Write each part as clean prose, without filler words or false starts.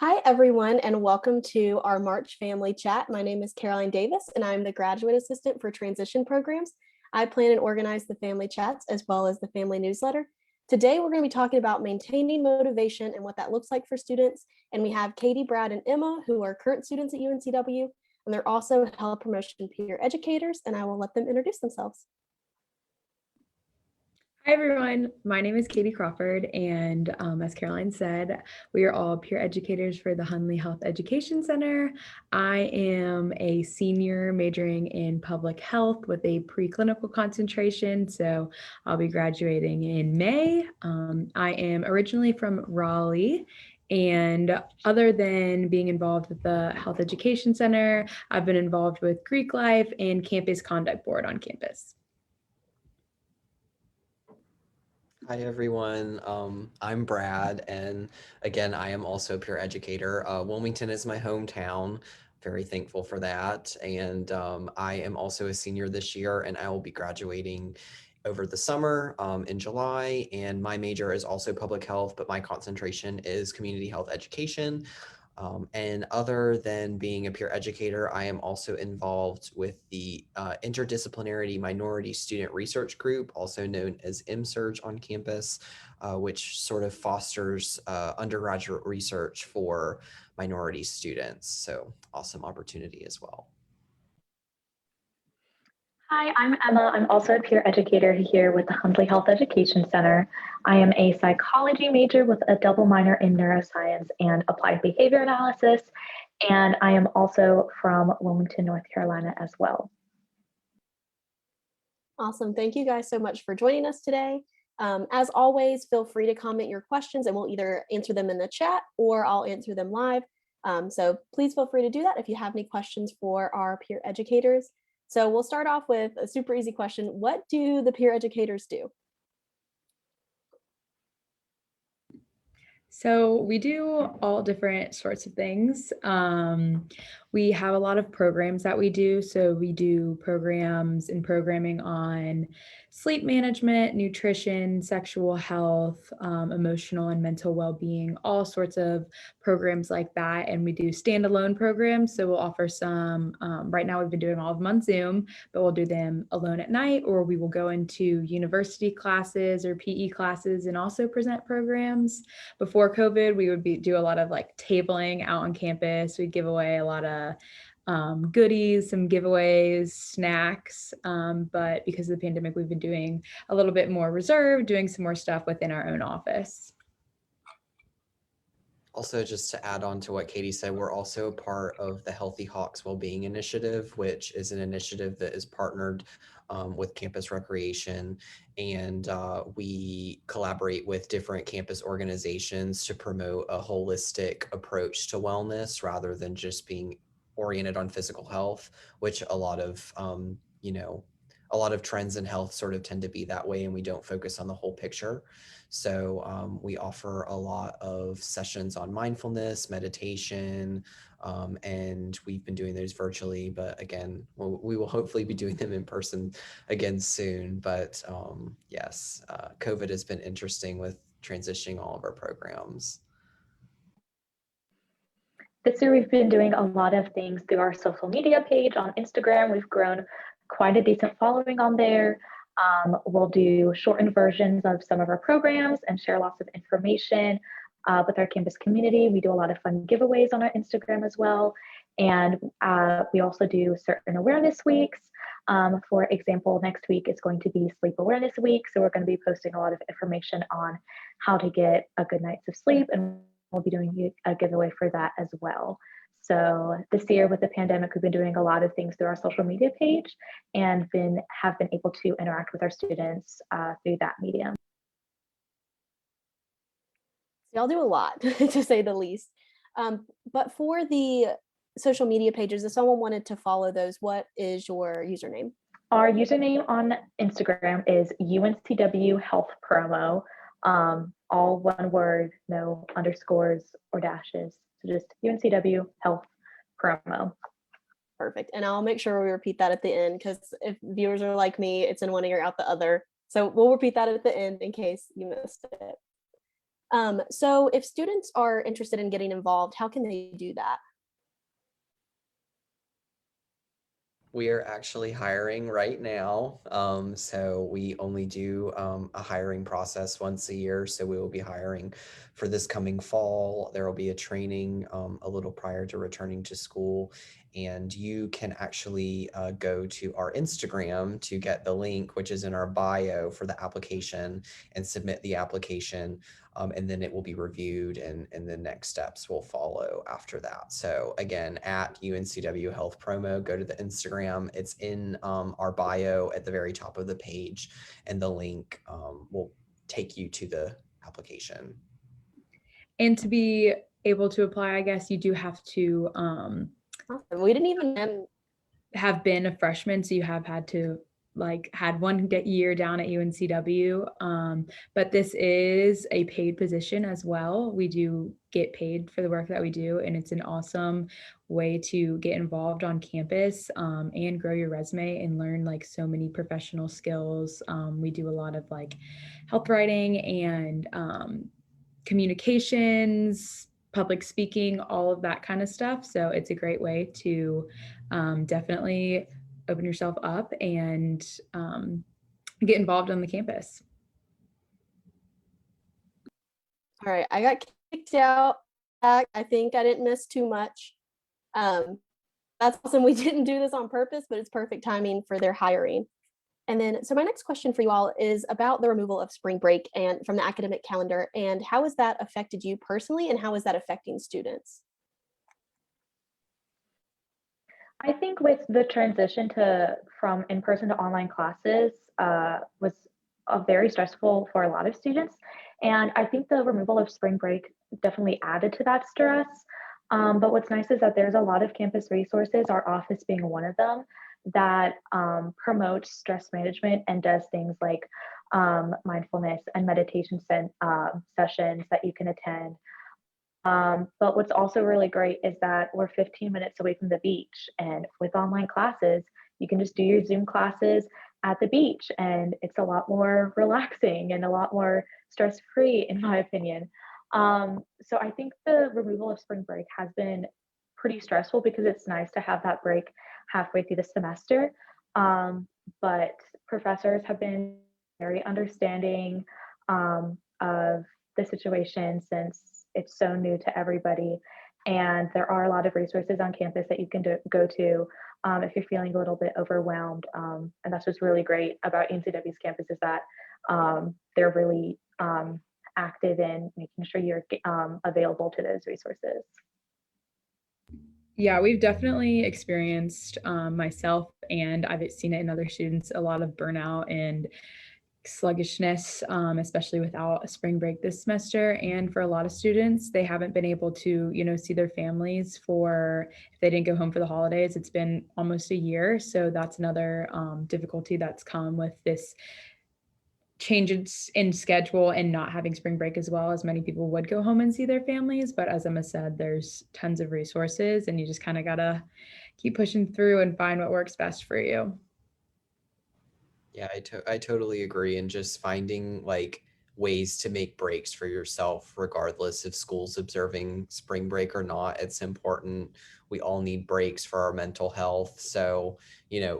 Hi, everyone, and welcome to our March Family Chat. My name is Caroline Davis, and I'm the Graduate Assistant for Transition Programs. I plan and organize the family chats as well as the family newsletter. Today, we're going to be talking about maintaining motivation and what that looks like for students. And we have Katie, Brad, and Emma, who are current students at UNCW, and they're also health promotion peer educators, and I will let them introduce themselves. Hi, everyone. My name is Katie Crawford, and as Caroline said, we are all peer educators for the Hunley Health Education Center. I am a senior majoring in public health with a preclinical concentration, so I'll be graduating in May. I am originally from Raleigh, and other than being involved with the Health Education Center, I've been involved with Greek Life and Campus Conduct Board on campus. Hi everyone, I'm Brad, and again, I am also a peer educator. Wilmington is my hometown, very thankful for that, and I am also a senior this year, and I will be graduating over the summer in July, and my major is also public health, but my concentration is community health education. And other than being a peer educator, I am also involved with the Interdisciplinary Minority Student Research Group, also known as MSurge on campus, which sort of fosters undergraduate research for minority students. So awesome opportunity as well. Hi, I'm Emma. I'm also a peer educator here with the Huntley Health Education Center. I am a psychology major with a double minor in neuroscience and applied behavior analysis, and I am also from Wilmington, North Carolina as well. Awesome. Thank you guys so much for joining us today. As always, feel free to comment your questions and we'll either answer them in the chat or I'll answer them live. So please feel free to do that if you have any questions for our peer educators. So we'll start off with a super easy question. What do the peer educators do? So we do all different sorts of things. We have a lot of programs that we do. So we do programs and programming on sleep management, nutrition, sexual health, emotional and mental well-being, all sorts of programs like that. And we do standalone programs. So we'll offer some, right now we've been doing all of them on Zoom, but we'll do them alone at night, or we will go into university classes or PE classes and also present programs. Before COVID, we would do a lot of like tabling out on campus. We'd give away a lot of goodies, some giveaways, snacks. But because of the pandemic, we've been doing a little bit more reserved, doing some more stuff within our own office. Also, just to add on to what Katie said, we're also a part of the Healthy Hawks Wellbeing Initiative, which is an initiative that is partnered with Campus Recreation, and we collaborate with different campus organizations to promote a holistic approach to wellness rather than just being oriented on physical health, which a lot of a lot of trends in health sort of tend to be that way, and we don't focus on the whole picture. So we offer a lot of sessions on mindfulness, meditation, and we've been doing those virtually, but again, we will hopefully be doing them in person again soon. But yes, COVID has been interesting with transitioning all of our programs. This year, we've been doing a lot of things through our social media page on Instagram. We've grown quite a decent following on there. We'll do shortened versions of some of our programs and share lots of information with our campus community. We do a lot of fun giveaways on our Instagram as well. And we also do certain awareness weeks. For example, next week is going to be Sleep Awareness Week. So we're going to be posting a lot of information on how to get a good night's of sleep, and we'll be doing a giveaway for that as well. So this year with the pandemic, we've been doing a lot of things through our social media page and have been able to interact with our students through that medium. Y'all do a lot, to say the least. But for the social media pages, if someone wanted to follow those, what is your username? Our username on Instagram is UNCW Health Promo, all one word, no underscores or dashes. So just UNCW Health Promo. Perfect. And I'll make sure we repeat that at the end, because if viewers are like me, it's in one ear, out the other. So we'll repeat that at the end in case you missed it. So if students are interested in getting involved, how can they do that? We are actually hiring right now. So we only do a hiring process once a year. So we will be hiring for this coming fall. There will be a training a little prior to returning to school. And you can actually go to our Instagram to get the link, which is in our bio for the application, and submit the application. And then it will be reviewed and the next steps will follow after that. So again, at UNCW Health Promo, go to the Instagram. It's in our bio at the very top of the page, and the link will take you to the application. And to be able to apply, I guess you do have to Awesome. We didn't even have been a freshman, so you have had to had one year down at UNCW. But this is a paid position as well. We do get paid for the work that we do, and it's an awesome way to get involved on campus and grow your resume and learn so many professional skills. We do a lot of health writing and communications, public speaking, all of that kind of stuff. So it's a great way to definitely open yourself up and get involved on the campus. All right, I got kicked out. I think I didn't miss too much. That's awesome. We didn't do this on purpose, but it's perfect timing for their hiring. And then, so my next question for you all is about the removal of spring break and from the academic calendar, and how has that affected you personally, and how is that affecting students? I think with the transition from in-person to online classes was very stressful for a lot of students. And I think the removal of spring break definitely added to that stress. But what's nice is that there's a lot of campus resources, our office being one of them, that promotes stress management and does things like mindfulness and meditation sessions that you can attend. But what's also really great is that we're 15 minutes away from the beach, and with online classes, you can just do your Zoom classes at the beach, and it's a lot more relaxing and a lot more stress-free, in my opinion. So I think the removal of spring break has been pretty stressful because it's nice to have that break halfway through the semester. But professors have been very understanding of the situation since it's so new to everybody. And there are a lot of resources on campus that you can go to if you're feeling a little bit overwhelmed. And that's what's really great about UNCW's campus is that they're really active in making sure you're available to those resources. Yeah, we've definitely experienced myself, and I've seen it in other students, a lot of burnout and sluggishness, especially without a spring break this semester. And for a lot of students, they haven't been able to, see their families if they didn't go home for the holidays. It's been almost a year. So that's another difficulty that's come with this changes in schedule and not having spring break as well. As many people would go home and see their families. But as Emma said, there's tons of resources, and you just kind of gotta keep pushing through and find what works best for you. Yeah, I totally agree. And just finding ways to make breaks for yourself, regardless if school's observing spring break or not. It's important. We all need breaks for our mental health. So,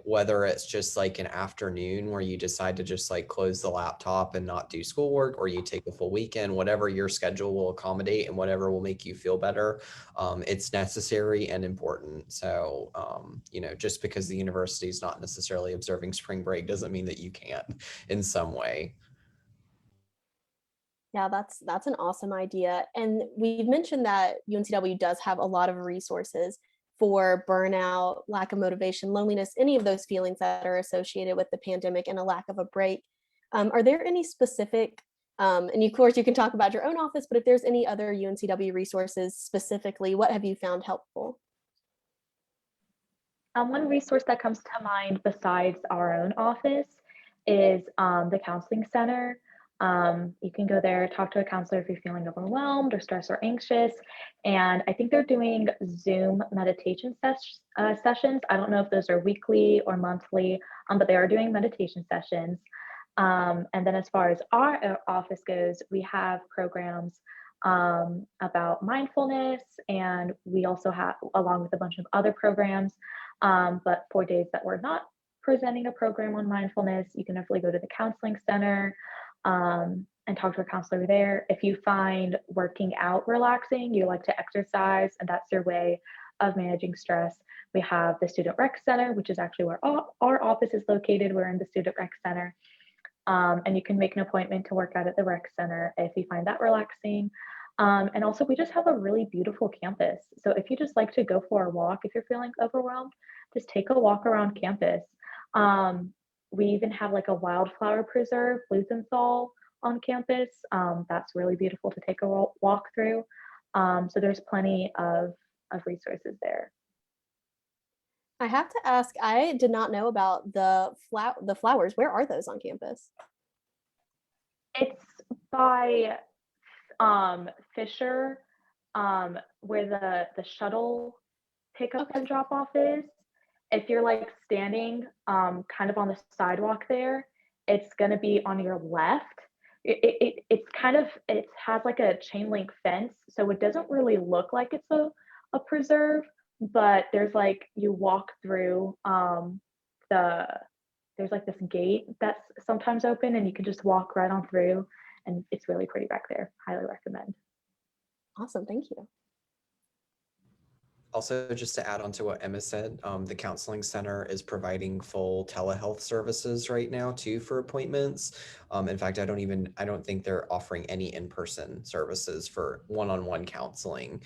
whether it's just an afternoon where you decide to just close the laptop and not do schoolwork, or you take a full weekend, whatever your schedule will accommodate and whatever will make you feel better, it's necessary and important. So, just because the university is not necessarily observing spring break doesn't mean that you can't in some way. Yeah, that's an awesome idea. And we've mentioned that UNCW does have a lot of resources for burnout, lack of motivation, loneliness, any of those feelings that are associated with the pandemic and a lack of a break. Are there any specific, and of course you can talk about your own office, but if there's any other UNCW resources specifically, what have you found helpful? One resource that comes to mind besides our own office is the counseling center. You can go there, talk to a counselor if you're feeling overwhelmed or stressed or anxious. And I think they're doing Zoom meditation sessions. I don't know if those are weekly or monthly, but they are doing meditation sessions. And then as far as our office goes, we have programs about mindfulness, and we also have, along with a bunch of other programs, but for days that we're not presenting a program on mindfulness, you can definitely go to the counseling center and talk to a counselor there. If you find working out relaxing, you like to exercise, and that's your way of managing stress, we have the Student Rec Center, which is actually where our office is located. We're in the Student Rec Center. And you can make an appointment to work out at the rec center if you find that relaxing. And also, we just have a really beautiful campus. So if you just like to go for a walk, if you're feeling overwhelmed, just take a walk around campus. We even have like a wildflower preserve, Blumenthal, on campus. That's really beautiful to take a walk through. So there's plenty of resources there. I have to ask, I did not know about the flowers. Where are those on campus? It's by Fisher, where the shuttle pickup Okay. and drop off is. If you're like standing kind of on the sidewalk there, it's gonna be on your left. It's kind of, it has like a chain link fence, so it doesn't really look like it's a preserve, but there's like, you walk through the there's like this gate that's sometimes open, and you can just walk right on through, and it's really pretty back there. Highly recommend. Awesome. Thank you. Also, just to add on to what Emma said, the counseling center is providing full telehealth services right now too for appointments. In fact, I don't think they're offering any in-person services for one-on-one counseling.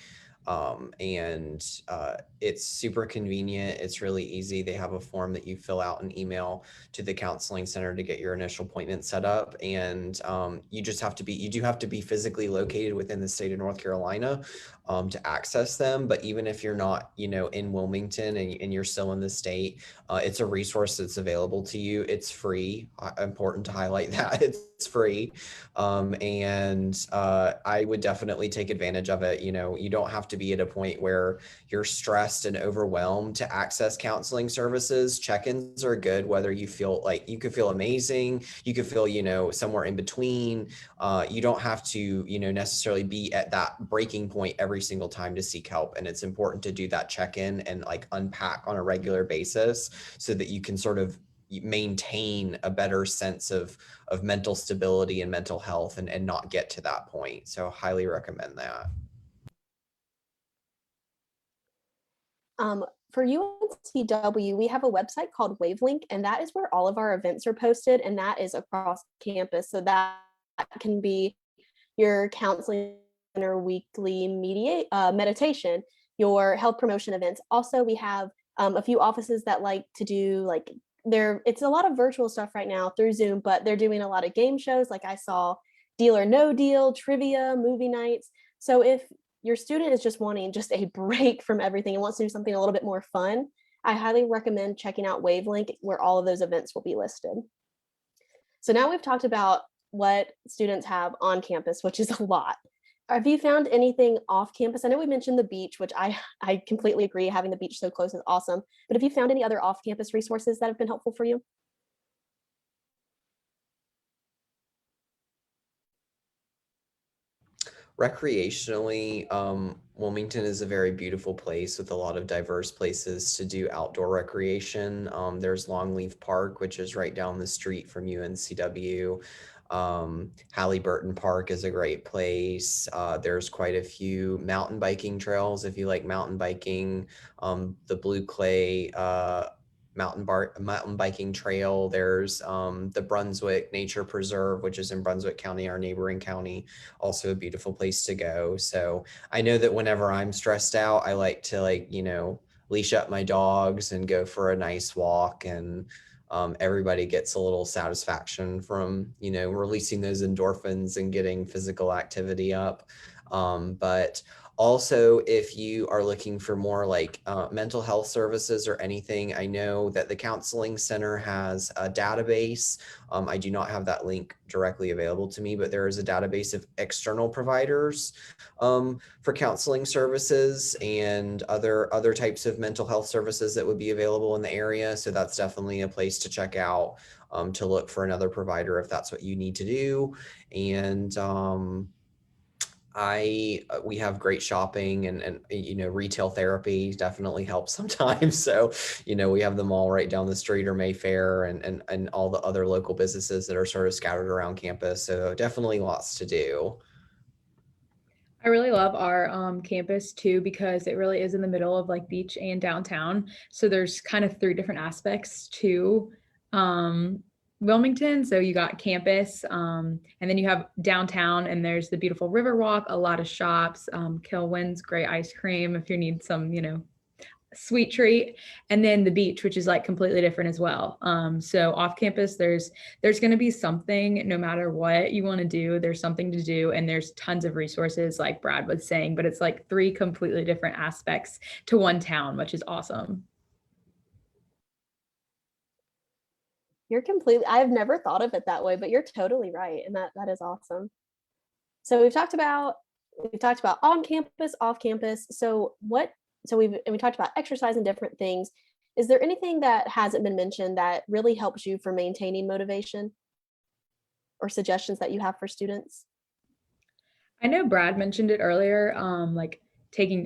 It's super convenient. It's really easy. They have a form that you fill out and email to the counseling center to get your initial appointment set up. And you do have to be physically located within the state of North Carolina to access them. But even if you're not, in Wilmington and you're still in the state, it's a resource that's available to you. It's free. Important to highlight that it's free. I would definitely take advantage of it. You don't have to be at a point where you're stressed and overwhelmed to access counseling services. Check-ins are good, whether you feel like you could feel amazing, you could feel, somewhere in between. You don't have to, necessarily be at that breaking point every single time to seek help. And it's important to do that check-in and like unpack on a regular basis so that you can sort of maintain a better sense of mental stability and mental health and not get to that point. So highly recommend that. For UNCW, we have a website called Wavelink, and that is where all of our events are posted, and that is across campus. So that can be your counseling center weekly meditation, your health promotion events. Also, we have a few offices that like to do it's a lot of virtual stuff right now through Zoom, but they're doing a lot of game shows. Like I saw Deal or No Deal, trivia, movie nights. So if your student is just wanting just a break from everything and wants to do something a little bit more fun, I highly recommend checking out Wavelink, where all of those events will be listed. So now we've talked about what students have on campus, which is a lot. Have you found anything off campus? I know we mentioned the beach, which I completely agree. Having the beach so close is awesome. But have you found any other off campus resources that have been helpful for you? Recreationally, Wilmington is a very beautiful place with a lot of diverse places to do outdoor recreation. There's Longleaf Park, which is right down the street from UNCW. Halliburton Park is a great place. There's quite a few mountain biking trails if you like mountain biking. The Blue Clay mountain biking trail. There's the Brunswick Nature Preserve, which is in Brunswick County, our neighboring county, also a beautiful place to go. So I know that whenever I'm stressed out, I like to leash up my dogs and go for a nice walk, and everybody gets a little satisfaction from releasing those endorphins and getting physical activity up. But Also, if you are looking for more like mental health services or anything, I know that the Counseling Center has a database. I do not have that link directly available to me, but there is a database of external providers for counseling services and other types of mental health services that would be available in the area. So that's definitely a place to check out, to look for another provider if that's what you need to do. And we have great shopping and retail therapy definitely helps sometimes. So we have the mall right down the street, or Mayfair, and all the other local businesses that are sort of scattered around campus. So definitely lots to do. I really love our campus too, because it really is in the middle of like beach and downtown. So there's kind of three different aspects to Wilmington. So you got campus, and then you have downtown, and there's the beautiful Riverwalk, a lot of shops, Kilwin's great ice cream if you need some, sweet treat, and then the beach, which is like completely different as well. So off campus, there's going to be something, no matter what you want to do, there's something to do, and there's tons of resources like Brad was saying, but it's like three completely different aspects to one town, which is awesome. I've never thought of it that way, but you're totally right. And that is awesome. So we've talked about on campus, off campus. We talked about exercise and different things. Is there anything that hasn't been mentioned that really helps you for maintaining motivation, or suggestions that you have for students? I know Brad mentioned it earlier, like taking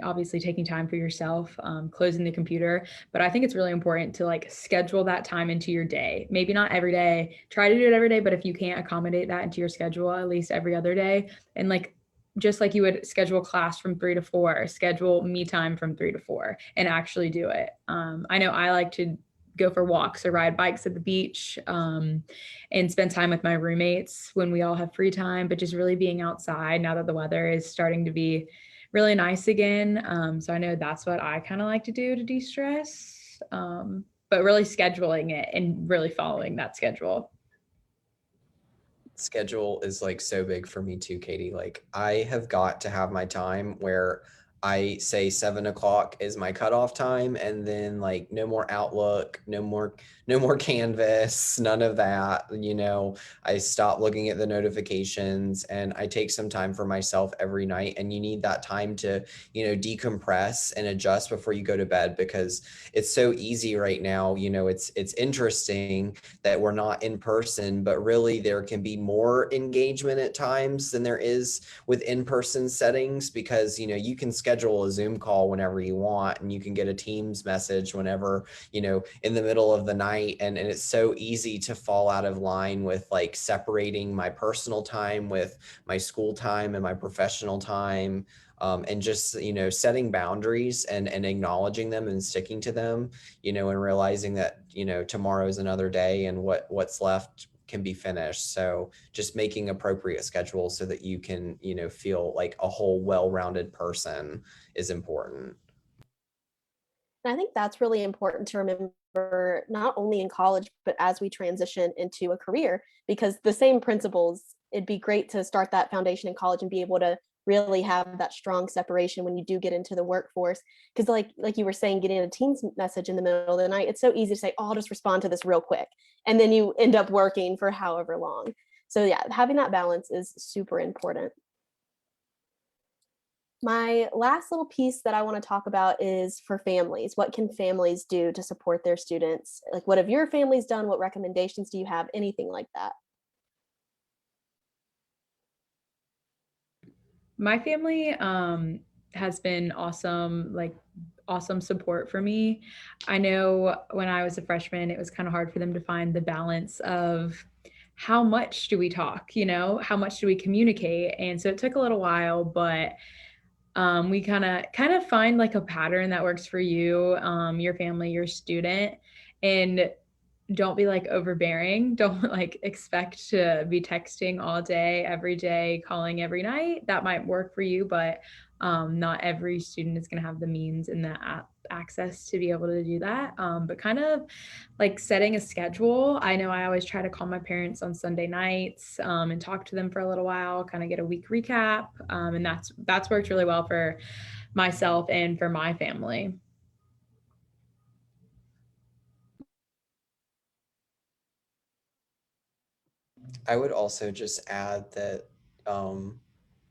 time for yourself, closing the computer, but I think it's really important to like schedule that time into your day. Maybe not every day, try to do it every day, but if you can't accommodate that into your schedule, at least every other day. And like, just like you would schedule class from 3 to 4, schedule me time from 3 to 4 and actually do it. I know I like to go for walks or ride bikes at the beach, and spend time with my roommates when we all have free time, but just really being outside now that the weather is starting to be really nice again. So I know that's what I kind of like to do to de-stress, but really scheduling it and really following that schedule. Schedule is like so big for me too, Katie. Like I have got to have my time where I say 7 o'clock is my cutoff time, and then like no more Outlook, no more Canvas, none of that. I stop looking at the notifications, and I take some time for myself every night. And you need that time to, decompress and adjust before you go to bed, because it's so easy right now. It's interesting that we're not in person, but really there can be more engagement at times than there is with in-person settings, because you can schedule a Zoom call whenever you want, and you can get a Teams message whenever, in the middle of the night, and it's so easy to fall out of line with like separating my personal time with my school time and my professional time. And just setting boundaries and acknowledging them and sticking to them, and realizing that tomorrow's another day, and what's left can be finished. So just making appropriate schedules so that you can feel like a whole well-rounded person is important. And I think that's really important to remember, not only in college, but as we transition into a career, because the same principles, it'd be great to start that foundation in college and be able to really have that strong separation when you do get into the workforce. Because like you were saying, getting a Teams message in the middle of the night, it's so easy to say, oh, I'll just respond to this real quick. And then you end up working for however long. So yeah, having that balance is super important. My last little piece that I want to talk about is for families. What can families do to support their students? Like, what have your families done? What recommendations do you have? Anything like that? My family has been awesome, like awesome support for me. I know when I was a freshman, it was kind of hard for them to find the balance of how much do we talk, how much do we communicate? And so it took a little while, but we kind of find like a pattern that works for you, your family, your student. And don't be like overbearing. Don't like expect to be texting all day, every day, calling every night. That might work for you, but not every student is going to have the means and the access to be able to do that. But kind of like setting a schedule. I know I always try to call my parents on Sunday nights and talk to them for a little while, kind of get a week recap. And that's worked really well for myself and for my family. I would also just add that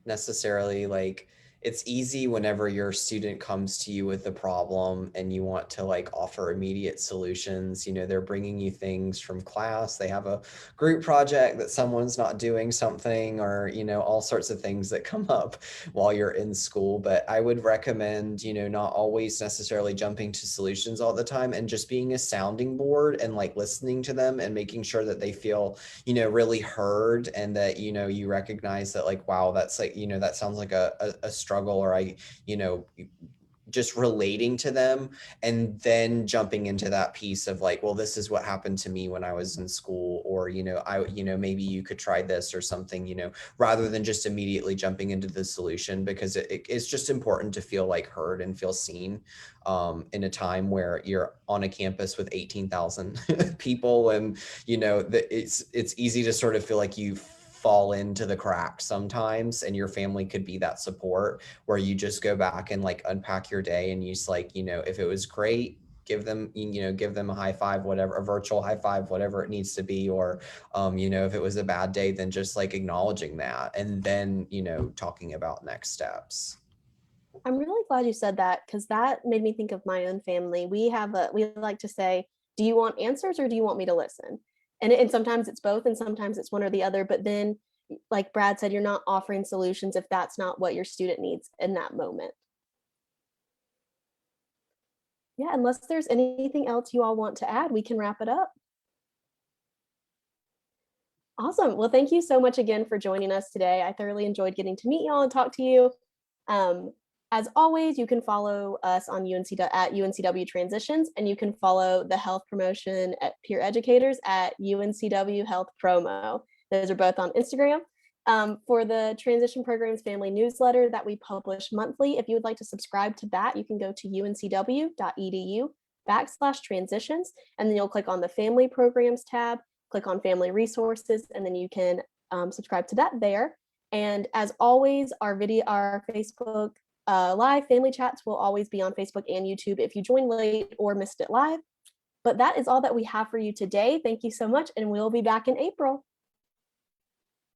necessarily like it's easy whenever your student comes to you with a problem and you want to like offer immediate solutions. You know, they're bringing you things from class, they have a group project that someone's not doing something, or, you know, all sorts of things that come up while you're in school. But I would recommend, you know, not always necessarily jumping to solutions all the time, and just being a sounding board and like listening to them and making sure that they feel, you know, really heard, and that, you know, you recognize that like, wow, that's like, you know, that sounds like a struggle, or I, you know, just relating to them, and then jumping into that piece of like, well, this is what happened to me when I was in school, or, you know, you know, maybe you could try this or something, you know, rather than just immediately jumping into the solution, because it's just important to feel like heard and feel seen in a time where you're on a campus with 18,000 people, and, you know, it's easy to sort of feel like you fall into the cracks sometimes, and your family could be that support where you just go back and like unpack your day, and you just like, you know, if it was great, give them, you know, give them a high five, whatever, a virtual high five, whatever it needs to be. Or you know, if it was a bad day, then just like acknowledging that, and then, you know, talking about next steps. I'm really glad you said that, because that made me think of my own family. We like to say, do you want answers or do you want me to listen? And sometimes it's both, and sometimes it's one or the other. But then, like Brad said, you're not offering solutions if that's not what your student needs in that moment. Yeah, unless there's anything else you all want to add, we can wrap it up. Awesome. Well, thank you so much again for joining us today. I thoroughly enjoyed getting to meet y'all and talk to you. Um, as always, you can follow us on at UNCW Transitions, and you can follow the health promotion at peer educators at UNCW Health Promo. Those are both on Instagram. For the Transition Programs Family Newsletter that we publish monthly, if you would like to subscribe to that, you can go to uncw.edu/transitions, and then you'll click on the Family Programs tab, click on Family Resources, and then you can subscribe to that there. And as always, our Facebook live family chats will always be on Facebook and YouTube if you joined late or missed it live. But that is all that we have for you today. Thank you so much, and we'll be back in April.